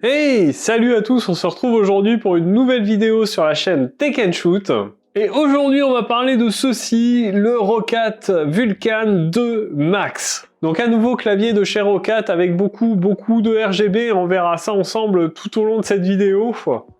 Hey, salut à tous, on se retrouve aujourd'hui pour une nouvelle vidéo sur la chaîne Tech & Shoot. Et aujourd'hui, on va parler de ceci, le Roccat Vulcan 2 Max. Donc un nouveau clavier de chez Roccat avec beaucoup de RGB, on verra ça ensemble tout au long de cette vidéo.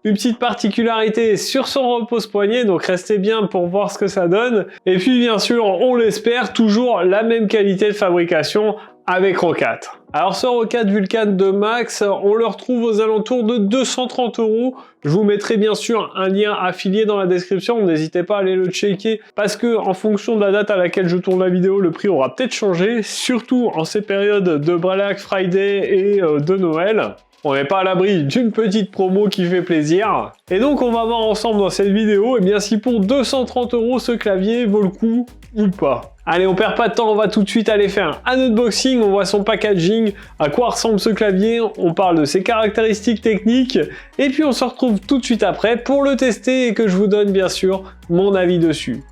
Une petite particularité sur son repose-poignet, donc restez bien pour voir ce que ça donne. Et puis bien sûr, on l'espère, toujours la même qualité de fabrication avec Roccat. Alors ce Roccat Vulcan 2 Max, on le retrouve aux alentours de 230 €. Je vous mettrai bien sûr un lien affilié dans la description, n'hésitez pas à aller le checker, parce que en fonction de la date à laquelle je tourne la vidéo, le prix aura peut-être changé, surtout en ces périodes de Black Friday et de Noël. On n'est pas à l'abri d'une petite promo qui fait plaisir. Et donc on va voir ensemble dans cette vidéo, bien si pour 230 € ce clavier vaut le coup ou pas. Allez, on perd pas de temps, on va tout de suite aller faire un unboxing, on voit son packaging, à quoi ressemble ce clavier, on parle de ses caractéristiques techniques, et puis on se retrouve tout de suite après pour le tester et que je vous donne bien sûr mon avis dessus.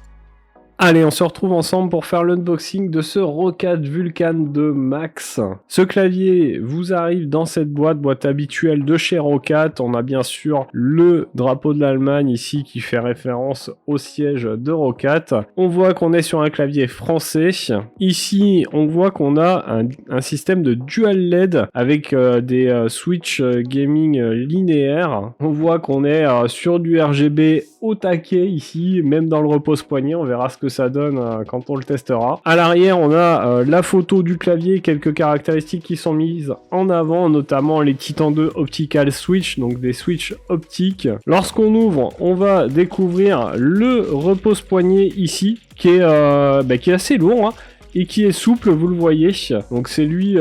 Allez, on se retrouve ensemble pour faire l'unboxing de ce Roccat Vulcan 2 Max. Ce clavier vous arrive dans cette boîte habituelle de chez Roccat. On a bien sûr le drapeau de l'Allemagne ici qui fait référence au siège de Roccat. On voit qu'on est sur un clavier français. Ici, on voit qu'on a un système de dual LED avec des switch gaming linéaires. On voit qu'on est sur du RGB au taquet ici, même dans le repose-poignet. On verra ce que ça donne quand on le testera. À l'arrière, on a la photo du clavier, quelques caractéristiques qui sont mises en avant, notamment les Titan 2 Optical Switch, donc des switches optiques. Lorsqu'on ouvre, on va découvrir le repose-poignet ici, qui est assez lourd, hein, et qui est souple, vous le voyez. Donc c'est lui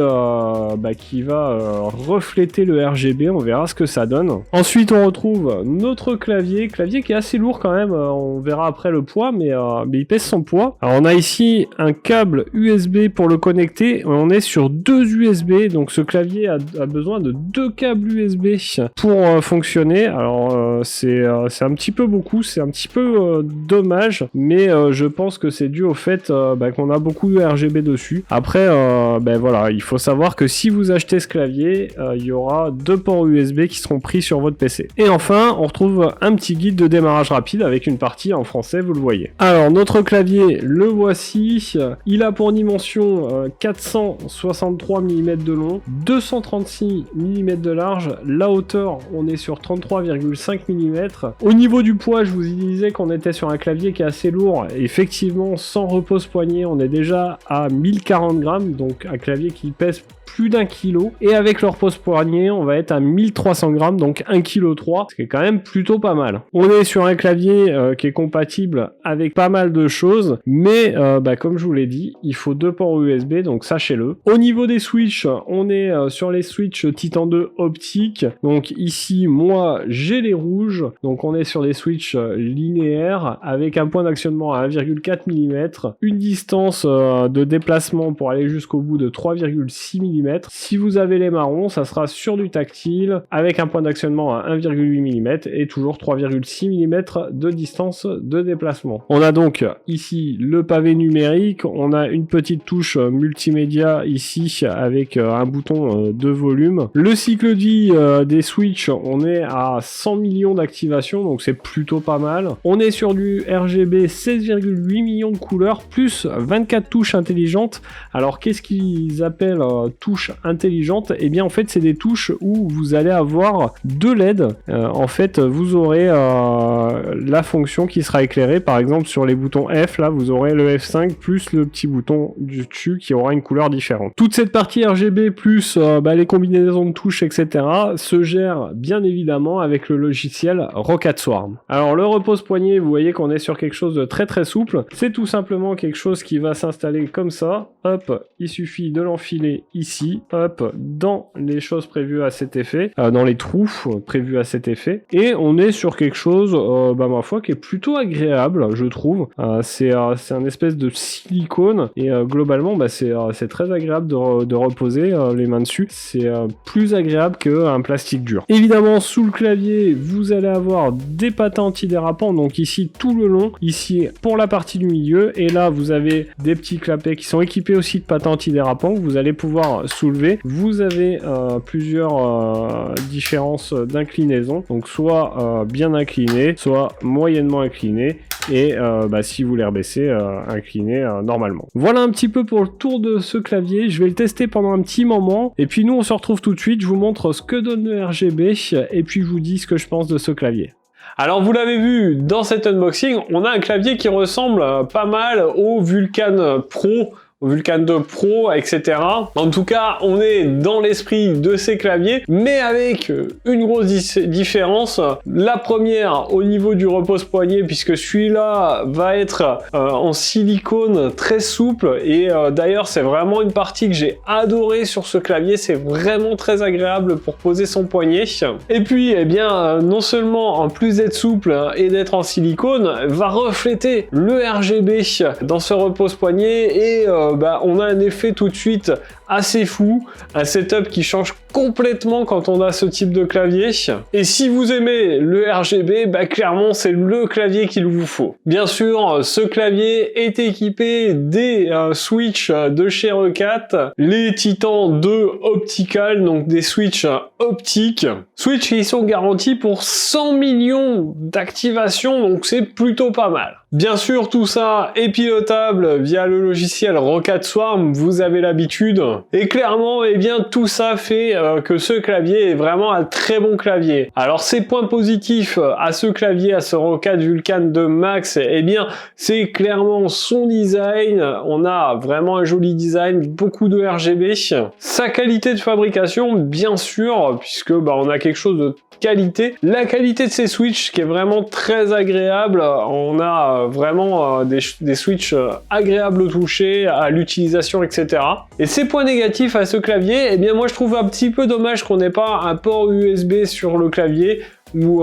qui va refléter le RGB, on verra ce que ça donne. Ensuite on retrouve notre clavier qui est assez lourd quand même, on verra après le poids, mais il pèse son poids. Alors on a ici un câble USB pour le connecter, on est sur deux USB, donc ce clavier a besoin de deux câbles USB pour fonctionner. Alors c'est un petit peu beaucoup, c'est un petit peu dommage, mais je pense que c'est dû au fait qu'on a beaucoup de RGB dessus. Après, voilà, il faut savoir que si vous achetez ce clavier, il y aura deux ports USB qui seront pris sur votre PC. Et enfin, on retrouve un petit guide de démarrage rapide avec une partie en français, vous le voyez. Alors, notre clavier, le voici. Il a pour dimension 463 mm de long, 236 mm de large. La hauteur, on est sur 33,5 mm. Au niveau du poids, je vous disais qu'on était sur un clavier qui est assez lourd. Effectivement, sans repose-poignet, on est déjà à 1040 grammes, donc un clavier qui pèse plus d'1 kg, et avec le repose-poignet on va être à 1300 grammes, donc 1,3 kg, ce qui est quand même plutôt pas mal. On est sur un clavier qui est compatible avec pas mal de choses, mais comme je vous l'ai dit, il faut deux ports USB, donc sachez-le. Au niveau des switches, on est sur les switches Titan 2 optiques, donc ici moi j'ai les rouges, donc on est sur des switches linéaires avec un point d'actionnement à 1,4 mm, une distance de déplacement pour aller jusqu'au bout de 3,6 mm. Si vous avez les marrons, ça sera sur du tactile avec un point d'actionnement à 1,8 mm et toujours 3,6 mm de distance de déplacement. On a donc ici le pavé numérique, on a une petite touche multimédia ici avec un bouton de volume. Le cycle de vie des switches, on est à 100 millions d'activations, donc c'est plutôt pas mal. On est sur du RGB 16,8 millions de couleurs plus 24 touches intelligentes. Alors qu'est-ce qu'ils appellent touches intelligentes? Et bien en fait c'est des touches où vous allez avoir deux LED. En fait vous aurez la fonction qui sera éclairée, par exemple sur les boutons F, là vous aurez le F5 plus le petit bouton du dessus qui aura une couleur différente. Toute cette partie RGB plus les combinaisons de touches etc. se gère bien évidemment avec le logiciel Roccat Swarm. Alors le repose-poignet, vous voyez qu'on est sur quelque chose de très souple, c'est tout simplement quelque chose qui va s'installer comme ça, hop, il suffit de l'enfiler ici, hop, dans les choses prévues à cet effet, dans les trous prévus à cet effet, et on est sur quelque chose, ma foi, qui est plutôt agréable, je trouve. C'est un espèce de silicone, et globalement, c'est très agréable de reposer les mains dessus. C'est plus agréable qu'un plastique dur. Évidemment, sous le clavier, vous allez avoir des patins antidérapants, donc ici tout le long, ici pour la partie du milieu, et là vous avez des petits clapets qui sont équipés aussi de patins antidérapants que vous allez pouvoir soulever. Vous avez plusieurs différences d'inclinaison, donc soit bien incliné, soit moyennement incliné, et si vous les rebaissez, incliné normalement. Voilà un petit peu pour le tour de ce clavier. Je vais le tester pendant un petit moment, et puis nous on se retrouve tout de suite. Je vous montre ce que donne le RGB, et puis je vous dis ce que je pense de ce clavier. Alors vous l'avez vu dans cet unboxing, on a un clavier qui ressemble pas mal au Vulcan Pro, au Vulcan 2 Pro, etc. En tout cas, on est dans l'esprit de ces claviers, mais avec une grosse différence. La première, au niveau du repose-poignet, puisque celui-là va être en silicone très souple, et d'ailleurs, c'est vraiment une partie que j'ai adorée sur ce clavier. C'est vraiment très agréable pour poser son poignet. Et puis, eh bien, non seulement en plus d'être souple et d'être en silicone, va refléter le RGB dans ce repose-poignet, et on a un effet tout de suite assez fou, un setup qui change complètement quand on a ce type de clavier. Et si vous aimez le RGB, clairement c'est le clavier qu'il vous faut. Bien sûr, ce clavier est équipé des switches de chez Roccat, les Titan 2 Optical, donc des switches optiques. Switches qui sont garantis pour 100 millions d'activations, donc c'est plutôt pas mal. Bien sûr, tout ça est pilotable via le logiciel Roccat Swarm, vous avez l'habitude. Et clairement, eh bien, tout ça fait que ce clavier est vraiment un très bon clavier. Alors, ces points positifs à ce clavier, à ce Roccat Vulcan 2 Max, eh bien, c'est clairement son design. On a vraiment un joli design, beaucoup de RGB. Sa qualité de fabrication, bien sûr, puisque on a quelque chose de qualité. La qualité de ces switches qui est vraiment très agréable. On a vraiment des switches agréables au toucher, à l'utilisation, etc. Et ces points négatifs à ce clavier, eh bien moi je trouve un petit peu dommage qu'on n'ait pas un port USB sur le clavier ou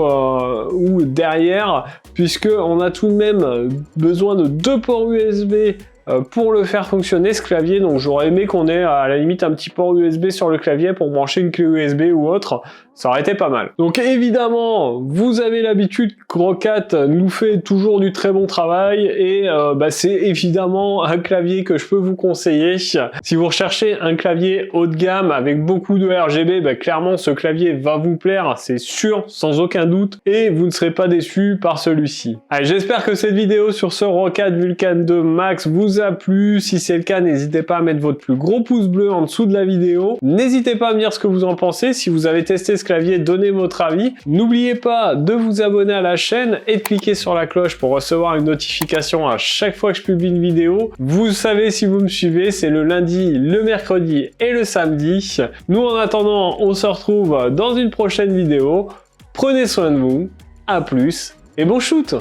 derrière, puisque on a tout de même besoin de 2 ports USB pour le faire fonctionner ce clavier. Donc j'aurais aimé qu'on ait à la limite un petit port USB sur le clavier pour brancher une clé USB ou autre, ça aurait été pas mal. Donc évidemment, vous avez l'habitude que Roccat nous fait toujours du très bon travail, et c'est évidemment un clavier que je peux vous conseiller. Si vous recherchez un clavier haut de gamme avec beaucoup de RGB, clairement ce clavier va vous plaire, c'est sûr, sans aucun doute, et vous ne serez pas déçus par celui-ci. Allez, j'espère que cette vidéo sur ce Roccat Vulcan 2 Max vous a plu. Si c'est le cas, n'hésitez pas à mettre votre plus gros pouce bleu en dessous de la vidéo. N'hésitez pas à me dire ce que vous en pensez. Si vous avez testé ce clavier, donnez votre avis. N'oubliez pas de vous abonner à la chaîne et de cliquer sur la cloche pour recevoir une notification à chaque fois que je publie une vidéo. Vous savez, si vous me suivez, c'est le lundi, le mercredi et le samedi. Nous, en attendant, on se retrouve dans une prochaine vidéo. Prenez soin de vous, à plus et bon shoot!